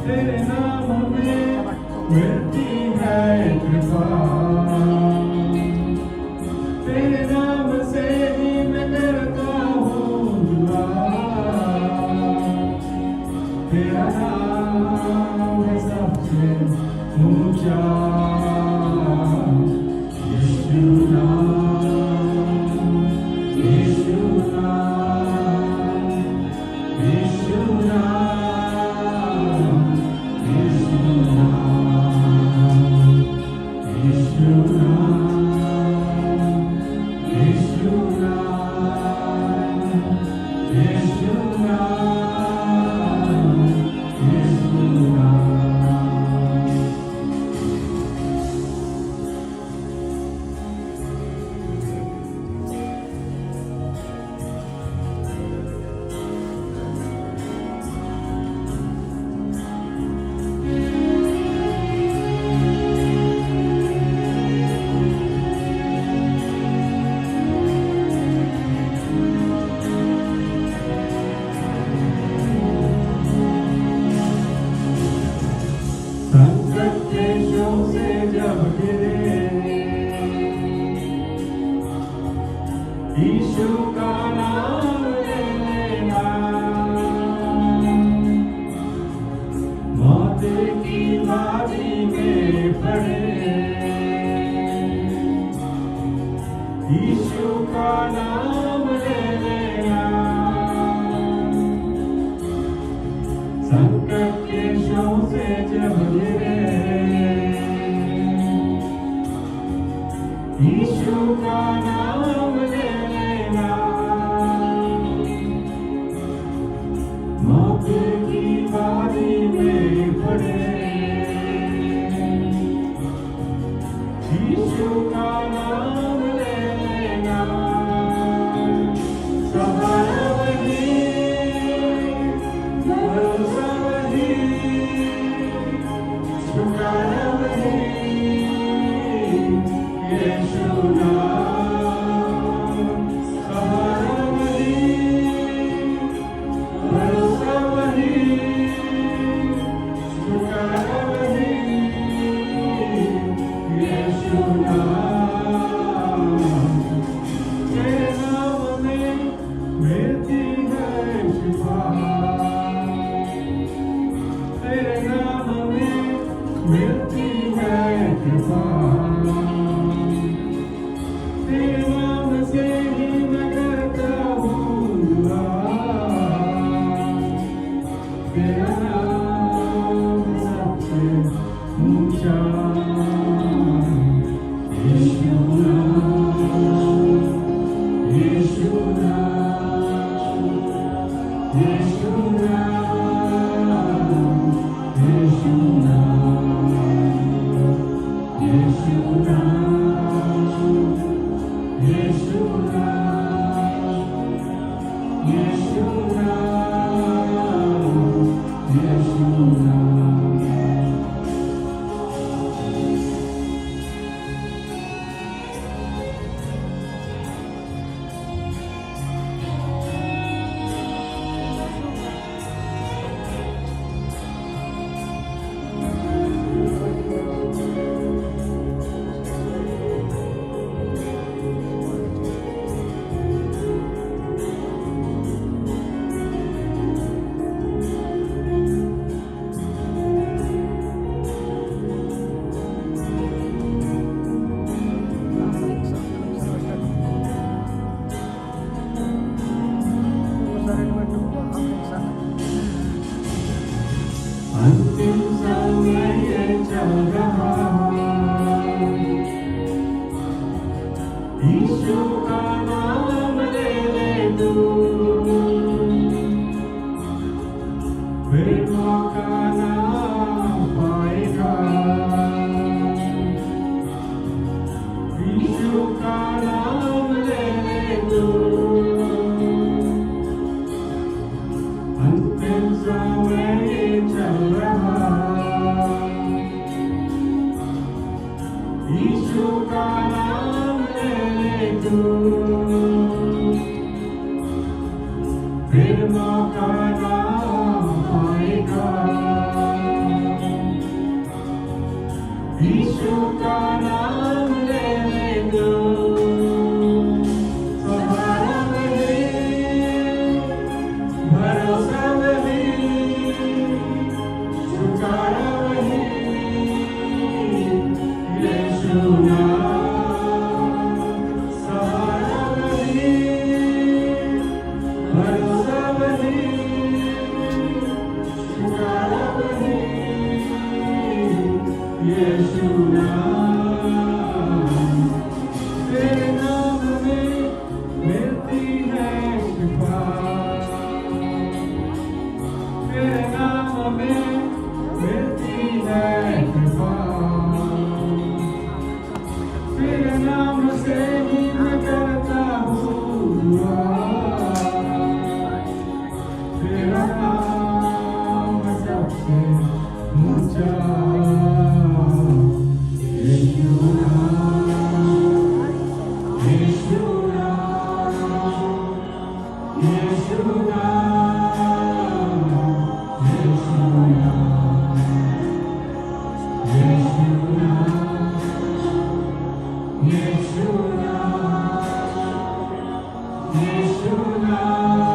तेरे नाम में मिलती है कृपा, तेरे नाम से ही मैं करता हूँ दुआ। तेरा नाम है सबसे ऊंचा, यीशु नाम, यीशु नाम, यीशु नाम, यीशु नाम, यीशु नाम, यीशु नाम, यीशु नाम, यीशु नाम। संकट देशों से जब गिरे, यीशु का नाम ले लेना, मौत की बारी में पड़े, यीशु का नाम ले लेना। संकट देशों से जब गिरे, यीशु का नाम ले लेना, मौत की बारी में पड़े, यीशु का नाम ले लेना। सहारा वही, भरोसा वही, छुटकारा वही, यीशु नाम। सहारा वही, भरोसा वही, छुटकारा वही, यीशु नाम। तेरे नाम में मिलती है शिफा, तेरे नाम में मिलती है कृपा, तेरे नाम से ही मैं करता हूँ दुआ। तेरा नाम सबसे ऊंचा, यीशु नाम, यीशु नाम, यीशु नाम, यीशु नाम, यीशु नाम, यीशु नाम, यीशु नाम, यीशु नाम। अंतिम समय चल रहा, यीशु का नाम ले ले तू, फिर मौका ना पाएगा। यीशु का नाम ले ले तू, अंतिम समय चल रहा, यीशु का नाम ले ले तू, फिर मौका ना पाएगा। का नाम लेने दो, सहारा वही, भरोसा वही, छुटकारा वही, यीशु नाम। सहारा वही, भरोसा वही, छुटकारा वही, यीशु नाम। तेरे नाम में मिलती है शिफा, तेरे नाम में मिलती है शिफा, तेरे नाम से ही मैं करता हूँ दुआ, तेरा नाम सबसे ऊंचा, यीशु नाम, यीशु नाम, यीशु नाम, यीशु नाम, यीशु नाम, यीशु नाम, यीशु नाम।